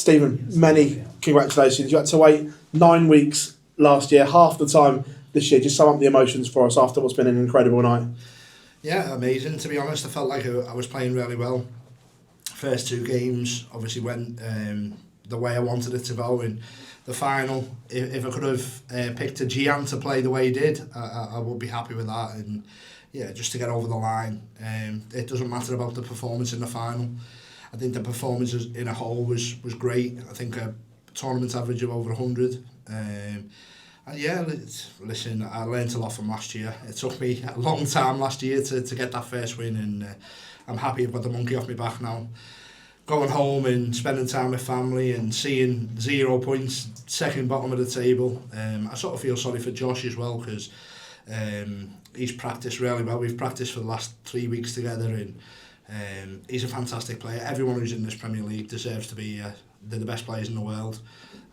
Stephen, many congratulations. You had to wait 9 weeks last year, half the time this year. Just sum up the emotions for us after what's been an incredible night. Yeah, amazing. To be honest, I felt like I was playing really well. First 2 games obviously went the way I wanted it to go. In the final, if I could have picked a Gian to play the way he did, I would be happy with that. And yeah, just to get over the line. It doesn't matter about the performance in the final. I think the performance in a whole was great. I think a tournament average of over 100. And yeah, listen, I learnt a lot from last year. It took me a long time last year to get that first win, and I'm happy I've got the monkey off my back now. Going home and spending time with family and seeing 0 points, second bottom of the table. I sort of feel sorry for Josh as well, because he's practiced really well. We've practiced for the last 3 weeks together, and he's a fantastic player. Everyone who's in this Premier League deserves to be they're the best players in the world.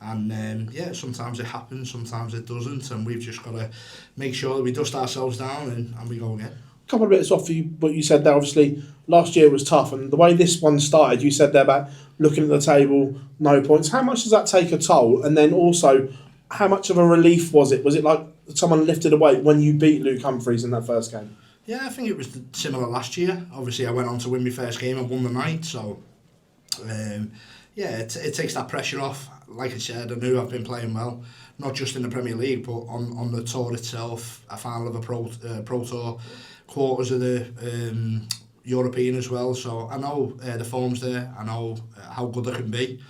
And yeah, sometimes it happens, sometimes it doesn't, and we've just got to make sure that we dust ourselves down and we go again. A couple of bits off what you said there. Obviously, last year was tough, and the way this one started, you said there about looking at the table, no points. How much does that take a toll? And then also, how much of a relief was it? Was it like someone lifted a weight when you beat Luke Humphries in that first game? Yeah, I think it was similar last year. Obviously, I went on to win my first game and won the night, so yeah, it takes that pressure off. Like I said, I knew I've been playing well, not just in the Premier League, but on the tour itself, a final of a Pro Tour, quarters of the European as well. So I know the form's there, I know how good I can be.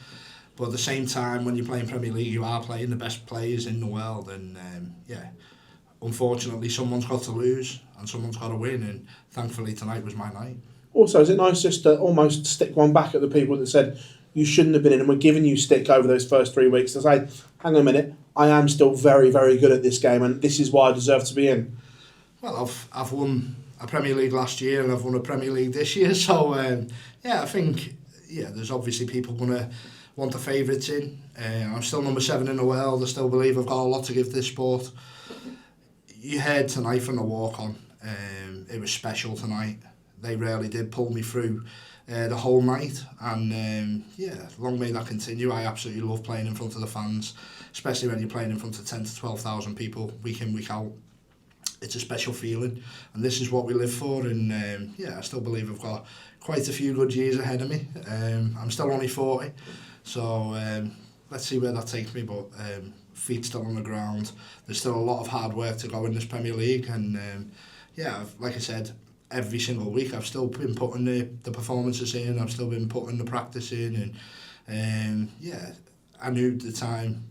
But at the same time, when you're playing Premier League, you are playing the best players in the world. And yeah, unfortunately, someone's got to lose and someone's got to win. And thankfully, tonight was my night. Also, is it nice just to almost stick one back at the people that said you shouldn't have been in and were giving you stick over those first 3 weeks to say, hang on a minute, I am still very, very good at this game and this is why I deserve to be in? Well, I've won a Premier League last year and I've won a Premier League this year. So, yeah, I think, yeah, there's obviously people going to want the favourites in. I'm still number 7 in the world. I still believe I've got a lot to give this sport. You heard tonight from the walk-on. It was special tonight. They really did pull me through the whole night, and yeah, long may that continue. I absolutely love playing in front of the fans, especially when you're playing in front of 10 to 12,000 people week in, week out. It's a special feeling, and this is what we live for. And yeah, I still believe I've got quite a few good years ahead of me. I'm still only 40, so let's see where that takes me, but feet still on the ground. There's still a lot of hard work to go in this Premier League, and yeah, like I said, every single week I've still been putting the performances in, I've still been putting the practice in, and yeah, I knew the time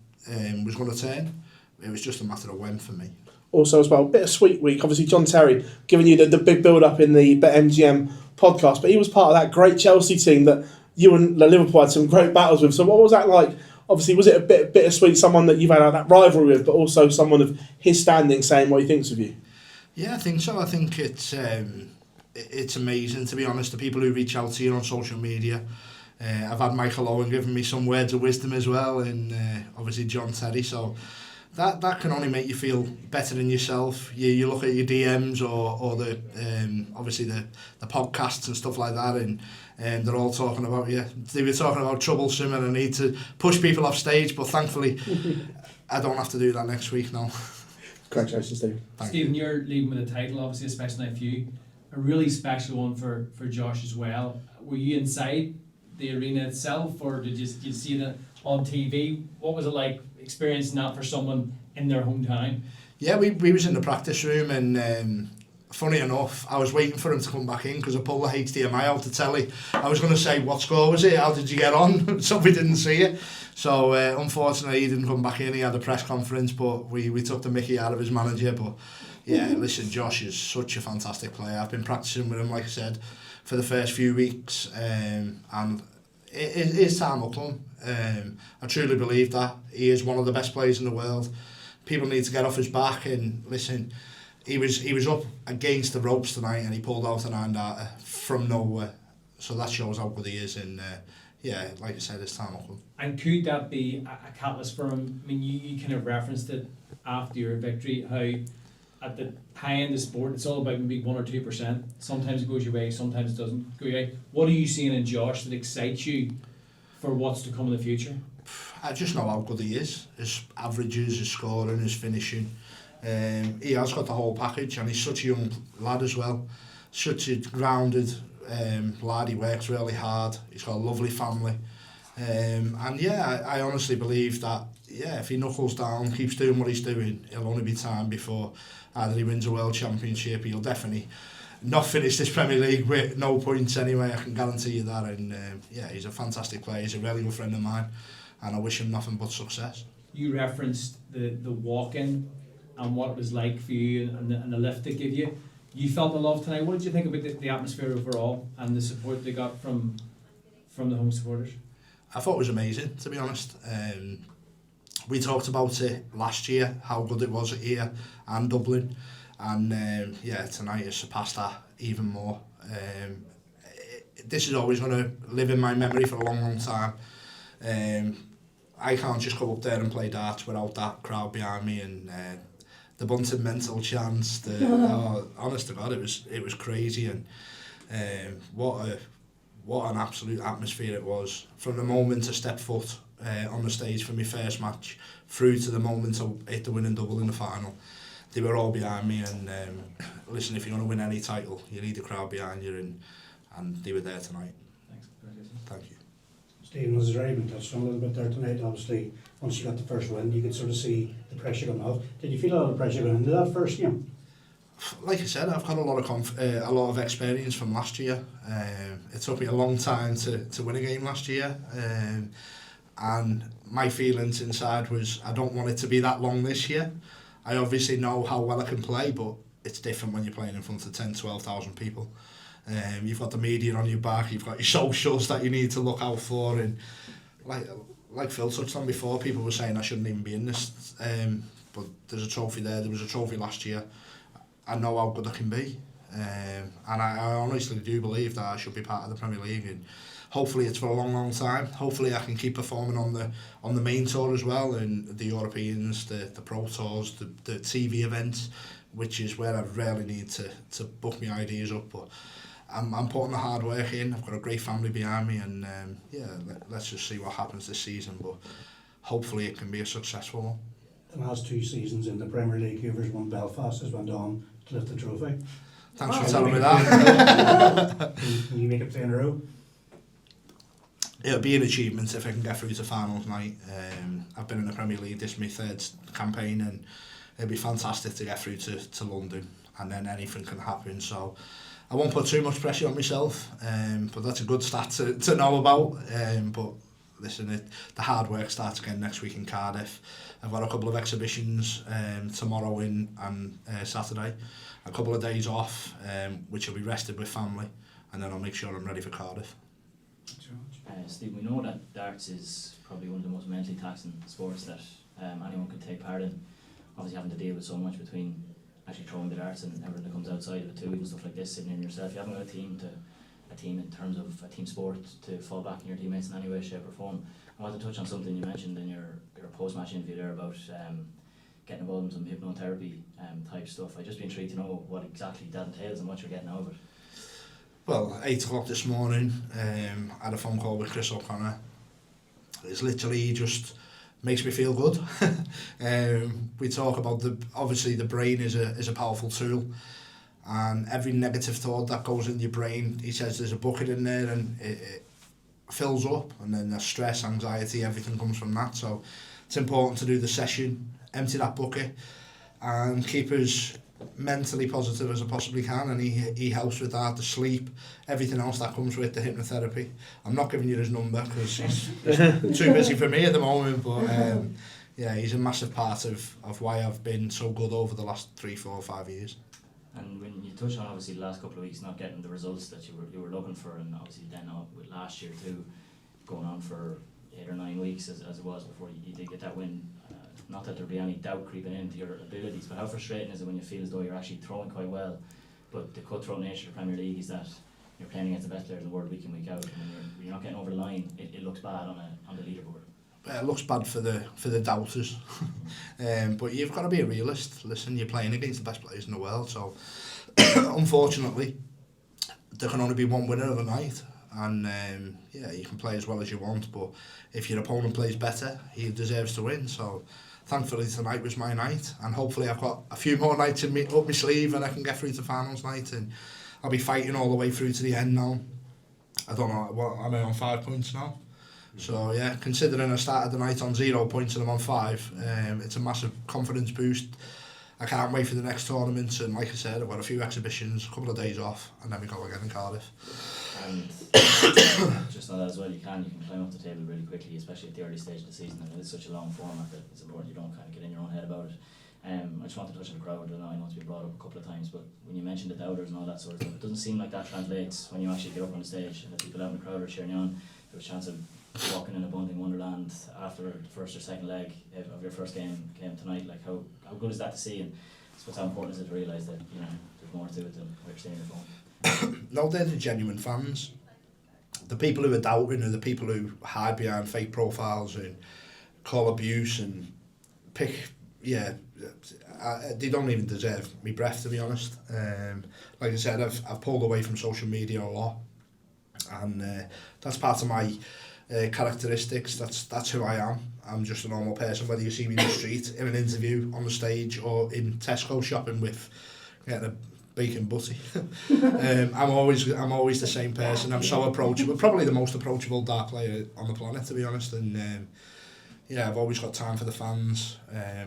was going to turn. It was just a matter of when for me. Also as well, bittersweet week. Obviously John Terry giving you the big build-up in the BetMGM podcast, but he was part of that great Chelsea team that you and Liverpool had some great battles with. So what was that like? Obviously, was it a bit bittersweet, someone that you've had that rivalry with, but also someone of his standing saying what he thinks of you? Yeah, I think so. I think it's amazing, to be honest, the people who reach out to you on social media. I've had Michael Owen giving me some words of wisdom as well, and obviously John Terry. So that can only make you feel better in yourself. You look at your DMs or the obviously the podcasts and stuff like that, and they're all talking about you. They were talking about troublesome and I need to push people off stage, but thankfully I don't have to do that next week now. Congratulations, Stephen. Stephen, you're leaving with a title, obviously a special night for you. A really special one for Josh as well. Were you inside the arena itself, or did you see it on TV? What was it like experiencing that for someone in their hometown? Yeah, we was in the practice room, and funny enough, I was waiting for him to come back in because I pulled the HDMI out the telly. I was going to say, what score was it? How did you get on? So we didn't see it. So unfortunately, he didn't come back in. He had a press conference, but we took the mickey out of his manager. But yeah, listen, Josh is such a fantastic player. I've been practicing with him, like I said, for the first few weeks, and his time will come. I truly believe that. He is one of the best players in the world. People need to get off his back, and listen, he was up against the ropes tonight and he pulled out an nine-darter from nowhere. So that shows how good he is, and yeah, like I said, his time will come. And could that be a catalyst for him? I mean, you kind of referenced it after your victory, how at the high end of sport, it's all about maybe 1 or 2%. Sometimes it goes your way, sometimes it doesn't go your way. What are you seeing in Josh that excites you for what's to come in the future? I just know how good he is. His averages, his scoring, his finishing. He has got the whole package, and he's such a young lad as well. Such a grounded lad. He works really hard. He's got a lovely family. And yeah, I honestly believe that, yeah, if he knuckles down, keeps doing what he's doing, it'll only be time before either he wins a World Championship. He'll definitely not finish this Premier League with no points anyway, I can guarantee you that. And yeah, he's a fantastic player. He's a really good friend of mine, and I wish him nothing but success. You referenced the walk-in and what it was like for you and the lift they give you. You felt the love tonight. What did you think about the atmosphere overall and the support they got from the home supporters? I thought it was amazing, to be honest. We talked about it last year, how good it was here and Dublin. And yeah, tonight has surpassed that even more. This is always going to live in my memory for a long, long time. I can't just go up there and play darts without that crowd behind me, and the Bunting mental chants. Honest to God, it was crazy, and what an absolute atmosphere it was. From the moment I stepped foot on the stage for my first match, through to the moment I hit the winning double in the final, they were all behind me. And listen, if you're going to win any title, you need the crowd behind you, and they were there tonight. Thanks. Thank you. Stephen, as Ray been touched on a little bit there tonight, obviously, once you got the first win, you could sort of see the pressure coming off. Did you feel a lot of pressure going into that first game? Like I said, I've got a lot of experience from last year. It took me a long time to win a game last year, and my feelings inside was I don't want it to be that long this year. I obviously know how well I can play, but it's different when you're playing in front of 10,000-12,000 people. You've got the media on your back, you've got your socials that you need to look out for, and like Phil touched on before, people were saying I shouldn't even be in this, but there's a trophy there. There was a trophy last year. I know how good I can be, and I honestly do believe that I should be part of the Premier League, and hopefully it's for a long, long time. Hopefully I can keep performing on the main tour as well, and the Europeans, the Pro Tours, the TV events, which is where I really need to book my ideas up. But I'm putting the hard work in. I've got a great family behind me, and yeah, let's just see what happens this season. But hopefully it can be a successful one. The last 2 seasons in the Premier League, whoever's won Belfast has went on to lift the trophy. Thanks for telling me that. Can you make it 3 in a row? It'll be an achievement if I can get through to finals night. I've been in the Premier League, this is my 3rd campaign, and it'll be fantastic to get through to London, and then anything can happen. So I won't put too much pressure on myself, but that's a good stat to know about. But listen, the hard work starts again next week in Cardiff. I've got a couple of exhibitions tomorrow and Saturday, a couple of days off, which will be rested with family, and then I'll make sure I'm ready for Cardiff. Steve, we know that darts is probably one of the most mentally taxing sports that anyone could take part in. Obviously having to deal with so much between actually throwing the darts and everything that comes outside of it too, and stuff like this, sitting in yourself. You haven't got a team in terms of a team sport to fall back on your teammates in any way, shape or form. I want to touch on something you mentioned in your post-match interview there about getting involved in some hypnotherapy type stuff. I'd just be intrigued to know what exactly that entails and what you're getting out of it. Well, 8 o'clock this morning, I had a phone call with Chris O'Connor. It's literally just makes me feel good. We talk about obviously the brain is a powerful tool, and every negative thought that goes in your brain, he says there's a bucket in there and it fills up, and then the stress, anxiety, everything comes from that. So it's important to do the session, empty that bucket, and keep us mentally positive as I possibly can, and he helps with that, the sleep, everything else that comes with the hypnotherapy. I'm not giving you his number because he's too busy for me at the moment, but yeah, he's a massive part of why I've been so good over the last 3, 4, 5 years. And when you touch on obviously the last couple of weeks not getting the results that you were looking for, and obviously then with last year too, going on for 8 or 9 weeks as it was before you did get that win. Not that there'll be any doubt creeping into your abilities, but how frustrating is it when you feel as though you're actually throwing quite well, but the cutthroat nature of the Premier League is that you're playing against the best players in the world week in, week out, and when you're not getting over the line, it looks bad on the leaderboard. It looks bad for the doubters, but you've got to be a realist. Listen, you're playing against the best players in the world, so unfortunately there can only be one winner of the night, and yeah, you can play as well as you want, but if your opponent plays better, he deserves to win. So thankfully tonight was my night, and hopefully I've got a few more nights up my sleeve and I can get through to finals night, and I'll be fighting all the way through to the end now. I don't know, what am I on, 5 points now? So yeah, considering I started the night on 0 points and I'm on 5, it's a massive confidence boost. I can't wait for the next tournament, and like I said, I've got a few exhibitions, a couple of days off, and then we go again in Cardiff. And just on that as well, you can climb up the table really quickly, especially at the early stage of the season, and it's such a long format that it's important you don't kind of get in your own head about it. I just want to touch on the crowd, and I know it's been brought up a couple of times, but when you mentioned the doubters and all that sort of stuff, it doesn't seem like that translates when you actually get up on the stage and the people out in the crowd are cheering you on. There was a chance of walking in a Bunting wonderland after the first or second leg of your first game tonight. Like how good is that to see, and I suppose how important is it to realise that there's more to it than what you're seeing on your phone. No, they're the genuine fans. The people who are doubting are the people who hide behind fake profiles and call abuse and pick. Yeah, they don't even deserve me breath, to be honest. Like I said, I've pulled away from social media a lot, and that's part of my characteristics. That's who I am. I'm just a normal person, whether you see me in the street, in an interview, on the stage, or in Tesco shopping with getting a bacon butty. I'm always the same person. I'm so approachable, probably the most approachable dart player on the planet, to be honest. And yeah, I've always got time for the fans,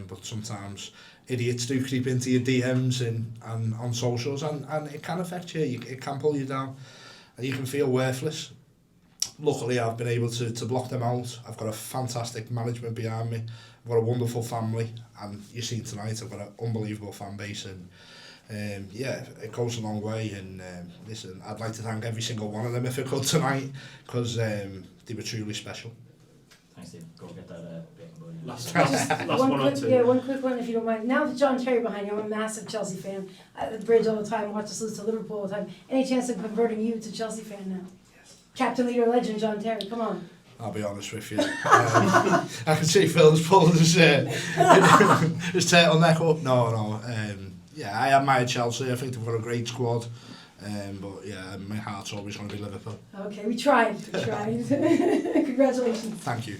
but sometimes idiots do creep into your DMs and on socials, and it can affect you. It can pull you down, and you can feel worthless. Luckily, I've been able to block them out. I've got a fantastic management behind me. I've got a wonderful family, and you see tonight I've got an unbelievable fan base, and yeah, it goes a long way. And listen, I'd like to thank every single one of them if I could tonight, because they were truly special. Thanks, Steve. Go get that bacon butty. Last one one or quick, two. yeah, one quick one if you don't mind. Now that John Terry behind you, I'm a massive Chelsea fan. At the bridge all the time, watch us lose to Liverpool all the time. Any chance of converting you to Chelsea fan now? Yes. Captain, leader, legend, John Terry, come on. I'll be honest with you. I can see Phil's pulling his turtleneck up. No. Yeah, I admire Chelsea. I think they've got a great squad. But yeah, my heart's always going to be Liverpool. Okay, we tried. Congratulations. Thank you.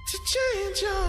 To change your